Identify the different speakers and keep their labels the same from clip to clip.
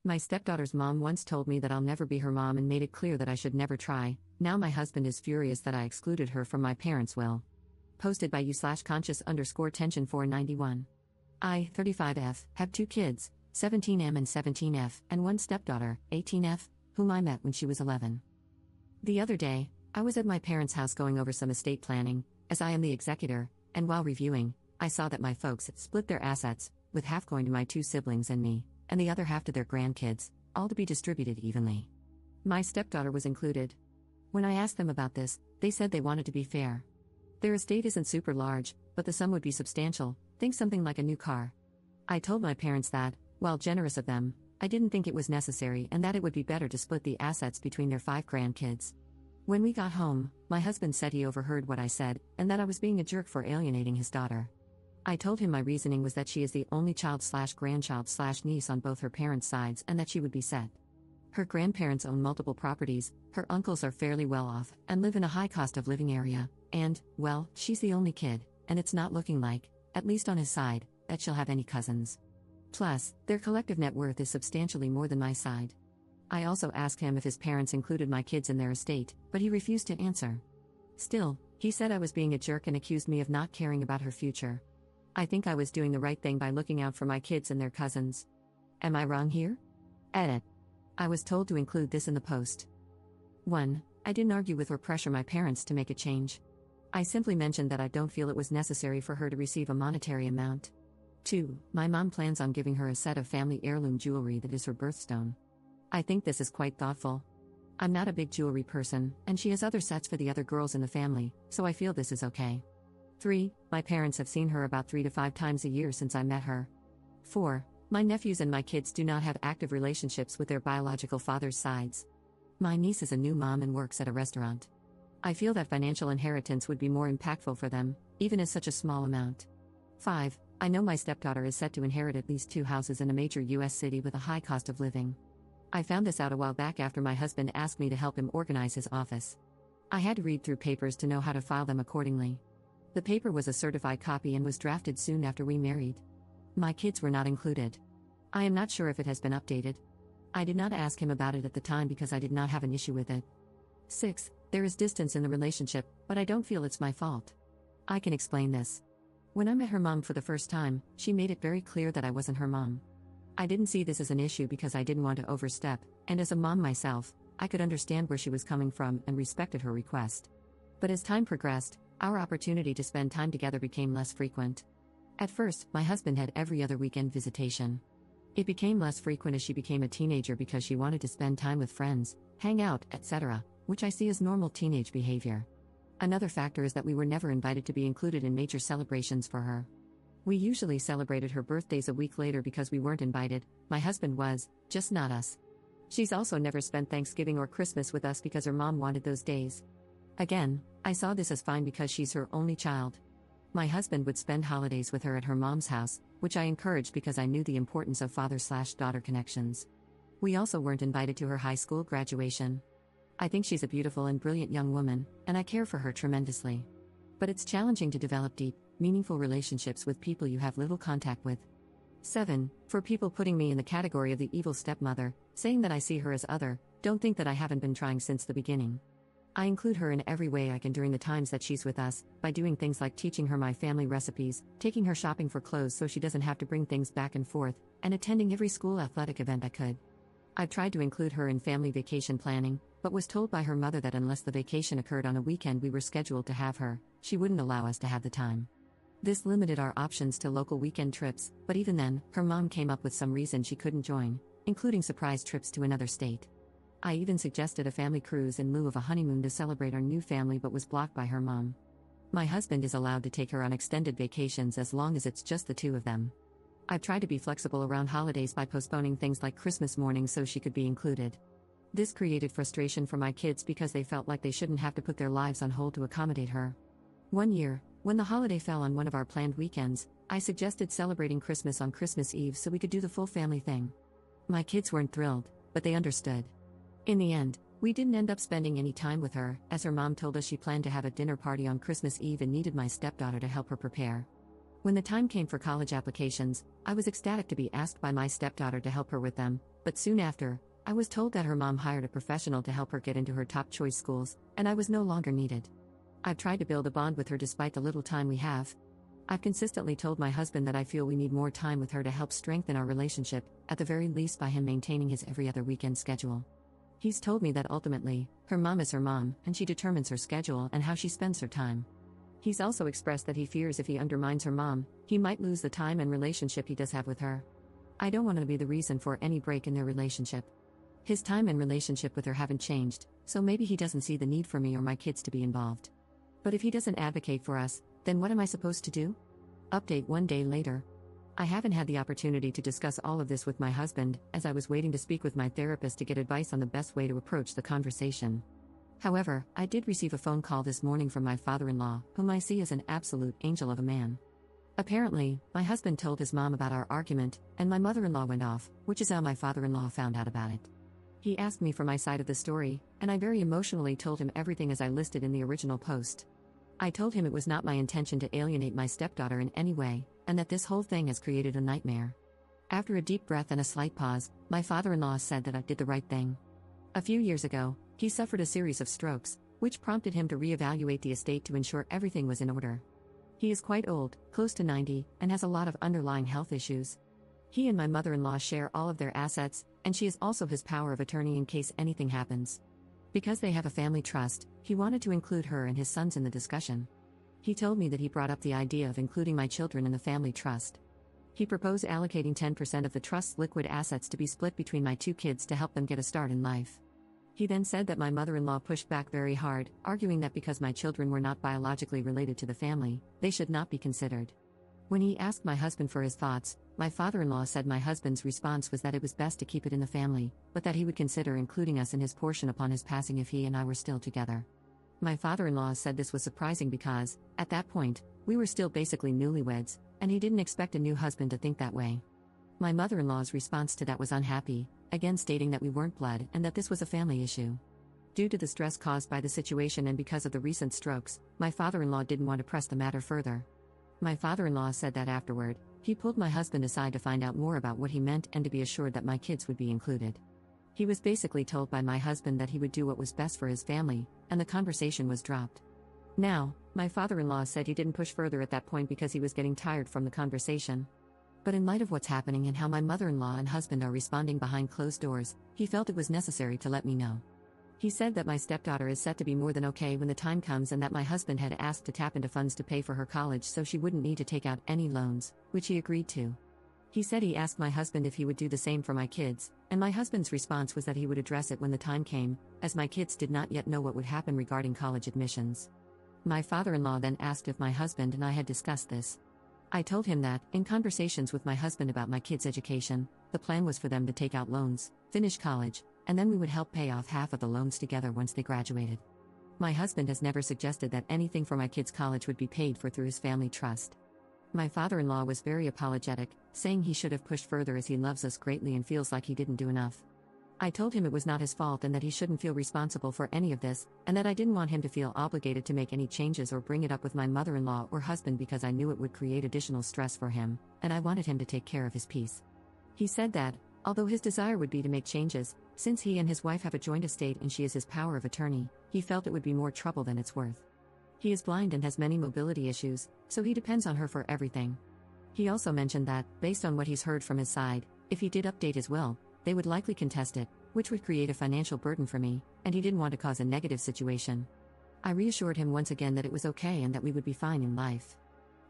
Speaker 1: My stepdaughter's mom once told me that I'll never be her mom and made it clear that I should never try. Now my husband is furious that I excluded her from my parents' will. Posted by you/conscious_tension 491. I, 35F, have 2 kids, 17M and 17F, and one stepdaughter, 18F, whom I met when she was 11. The other day, I was at my parents' house going over some estate planning, as I am the executor, and while reviewing, I saw that my folks had split their assets, with half going to my 2 siblings and me, and the other half to their grandkids, all to be distributed evenly. My stepdaughter was included. When I asked them about this, they said they wanted to be fair. Their estate isn't super large, but the sum would be substantial, think something like a new car. I told my parents that, while generous of them, I didn't think it was necessary and that it would be better to split the assets between their 5 grandkids. When we got home, my husband said he overheard what I said, and that I was being a jerk for alienating his daughter. I told him my reasoning was that she is the only child/grandchild/niece on both her parents' sides and that she would be set. Her grandparents own multiple properties, her uncles are fairly well off and live in a high cost of living area, and, well, she's the only kid, and it's not looking like, at least on his side, that she'll have any cousins. Plus, their collective net worth is substantially more than my side. I also asked him if his parents included my kids in their estate, but he refused to answer. Still, he said I was being a jerk and accused me of not caring about her future. I think I was doing the right thing by looking out for my kids and their cousins. Am I wrong here? Edit. I was told to include this in the post. 1. I didn't argue with or pressure my parents to make a change. I simply mentioned that I don't feel it was necessary for her to receive a monetary amount. 2. My mom plans on giving her a set of family heirloom jewelry that is her birthstone. I think this is quite thoughtful. I'm not a big jewelry person, and she has other sets for the other girls in the family, so I feel this is okay. 3. My parents have seen her about 3 to 5 times a year since I met her. 4. My nephews and my kids do not have active relationships with their biological father's sides. My niece is a new mom and works at a restaurant. I feel that financial inheritance would be more impactful for them, even as such a small amount. 5. I know my stepdaughter is set to inherit at least 2 houses in a major U.S. city with a high cost of living. I found this out a while back after my husband asked me to help him organize his office. I had to read through papers to know how to file them accordingly. The paper was a certified copy and was drafted soon after we married. My kids were not included. I am not sure if it has been updated. I did not ask him about it at the time because I did not have an issue with it. 6. There is distance in the relationship, but I don't feel it's my fault. I can explain this. When I met her mom for the first time, she made it very clear that I wasn't her mom. I didn't see this as an issue because I didn't want to overstep, and as a mom myself, I could understand where she was coming from and respected her request. But as time progressed, our opportunity to spend time together became less frequent. At first, my husband had every other weekend visitation. It became less frequent as she became a teenager because she wanted to spend time with friends, hang out, etc., which I see as normal teenage behavior. Another factor is that we were never invited to be included in major celebrations for her. We usually celebrated her birthdays a week later because we weren't invited, my husband was, just not us. She's also never spent Thanksgiving or Christmas with us because her mom wanted those days. Again, I saw this as fine because she's her only child. My husband would spend holidays with her at her mom's house, which I encouraged because I knew the importance of father/daughter connections. We also weren't invited to her high school graduation. I think she's a beautiful and brilliant young woman, and I care for her tremendously. But it's challenging to develop deep, meaningful relationships with people you have little contact with. 7. For people putting me in the category of the evil stepmother, saying that I see her as other, don't think that I haven't been trying since the beginning. I include her in every way I can during the times that she's with us, by doing things like teaching her my family recipes, taking her shopping for clothes so she doesn't have to bring things back and forth, and attending every school athletic event I could. I've tried to include her in family vacation planning, but was told by her mother that unless the vacation occurred on a weekend we were scheduled to have her, she wouldn't allow us to have the time. This limited our options to local weekend trips, but even then, her mom came up with some reason she couldn't join, including surprise trips to another state. I even suggested a family cruise in lieu of a honeymoon to celebrate our new family but was blocked by her mom. My husband is allowed to take her on extended vacations as long as it's just the 2 of them. I've tried to be flexible around holidays by postponing things like Christmas morning so she could be included. This created frustration for my kids because they felt like they shouldn't have to put their lives on hold to accommodate her. One year, when the holiday fell on one of our planned weekends, I suggested celebrating Christmas on Christmas Eve so we could do the full family thing. My kids weren't thrilled, but they understood. In the end, we didn't end up spending any time with her, as her mom told us she planned to have a dinner party on Christmas Eve and needed my stepdaughter to help her prepare. When the time came for college applications, I was ecstatic to be asked by my stepdaughter to help her with them, But soon after, I was told that her mom hired a professional to help her get into her top choice schools, and I was no longer needed. I've tried to build a bond with her despite the little time we have. I've consistently told my husband that I feel we need more time with her to help strengthen our relationship, at the very least by him maintaining his every other weekend schedule. He's told me that ultimately, her mom is her mom, and she determines her schedule and how she spends her time. He's also expressed that he fears if he undermines her mom, he might lose the time and relationship he does have with her. I don't want to be the reason for any break in their relationship. His time and relationship with her haven't changed, so maybe he doesn't see the need for me or my kids to be involved. But if he doesn't advocate for us, then what am I supposed to do? Update 1 day later. I haven't had the opportunity to discuss all of this with my husband, as I was waiting to speak with my therapist to get advice on the best way to approach the conversation. However, I did receive a phone call this morning from my father-in-law, whom I see as an absolute angel of a man. Apparently, my husband told his mom about our argument, and my mother-in-law went off, which is how my father-in-law found out about it. He asked me for my side of the story, and I very emotionally told him everything as I listed in the original post. I told him it was not my intention to alienate my stepdaughter in any way, and that this whole thing has created a nightmare. After a deep breath and a slight pause, my father-in-law said that I did the right thing. A few years ago, he suffered a series of strokes, which prompted him to reevaluate the estate to ensure everything was in order. He is quite old, close to 90, and has a lot of underlying health issues. He and my mother-in-law share all of their assets, and she is also his power of attorney in case anything happens. Because they have a family trust, he wanted to include her and his sons in the discussion. He told me that he brought up the idea of including my children in the family trust. He proposed allocating 10% of the trust's liquid assets to be split between my 2 kids to help them get a start in life. He then said that my mother-in-law pushed back very hard, arguing that because my children were not biologically related to the family, they should not be considered. When he asked my husband for his thoughts, my father-in-law said my husband's response was that it was best to keep it in the family, but that he would consider including us in his portion upon his passing if he and I were still together. My father-in-law said this was surprising because, at that point, we were still basically newlyweds, and he didn't expect a new husband to think that way. My mother-in-law's response to that was unhappy, again stating that we weren't blood and that this was a family issue. Due to the stress caused by the situation and because of the recent strokes, my father-in-law didn't want to press the matter further. My father-in-law said that afterward, he pulled my husband aside to find out more about what he meant and to be assured that my kids would be included. He was basically told by my husband that he would do what was best for his family, and the conversation was dropped. Now, my father-in-law said he didn't push further at that point because he was getting tired from the conversation. But in light of what's happening and how my mother-in-law and husband are responding behind closed doors, he felt it was necessary to let me know. He said that my stepdaughter is set to be more than okay when the time comes and that my husband had asked to tap into funds to pay for her college so she wouldn't need to take out any loans, which he agreed to. He said he asked my husband if he would do the same for my kids, and my husband's response was that he would address it when the time came, as my kids did not yet know what would happen regarding college admissions. My father-in-law then asked if my husband and I had discussed this. I told him that, in conversations with my husband about my kids' education, the plan was for them to take out loans, finish college, and then we would help pay off half of the loans together once they graduated. My husband has never suggested that anything for my kids' college would be paid for through his family trust. My father-in-law was very apologetic, saying he should have pushed further as he loves us greatly and feels like he didn't do enough. I told him it was not his fault and that he shouldn't feel responsible for any of this, and that I didn't want him to feel obligated to make any changes or bring it up with my mother-in-law or husband because I knew it would create additional stress for him, and I wanted him to take care of his peace. He said that, although his desire would be to make changes, since he and his wife have a joint estate and she is his power of attorney, he felt it would be more trouble than it's worth. He is blind and has many mobility issues, so he depends on her for everything. He also mentioned that, based on what he's heard from his side, if he did update his will, they would likely contest it, which would create a financial burden for me, and he didn't want to cause a negative situation. I reassured him once again that it was okay and that we would be fine in life.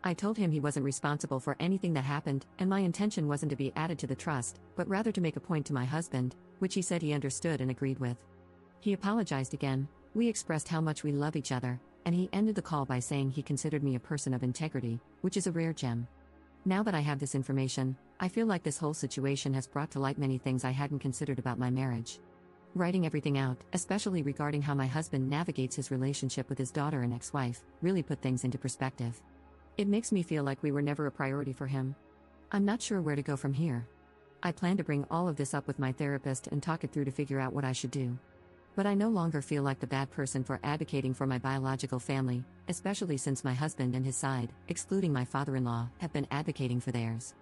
Speaker 1: I told him he wasn't responsible for anything that happened, and my intention wasn't to be added to the trust, but rather to make a point to my husband, which he said he understood and agreed with. He apologized again, we expressed how much we love each other, and he ended the call by saying he considered me a person of integrity, which is a rare gem. Now that I have this information, I feel like this whole situation has brought to light many things I hadn't considered about my marriage. Writing everything out, especially regarding how my husband navigates his relationship with his daughter and ex-wife, really put things into perspective. It makes me feel like we were never a priority for him. I'm not sure where to go from here. I plan to bring all of this up with my therapist and talk it through to figure out what I should do. But I no longer feel like the bad person for advocating for my biological family, especially since my husband and his side, excluding my father-in-law, have been advocating for theirs.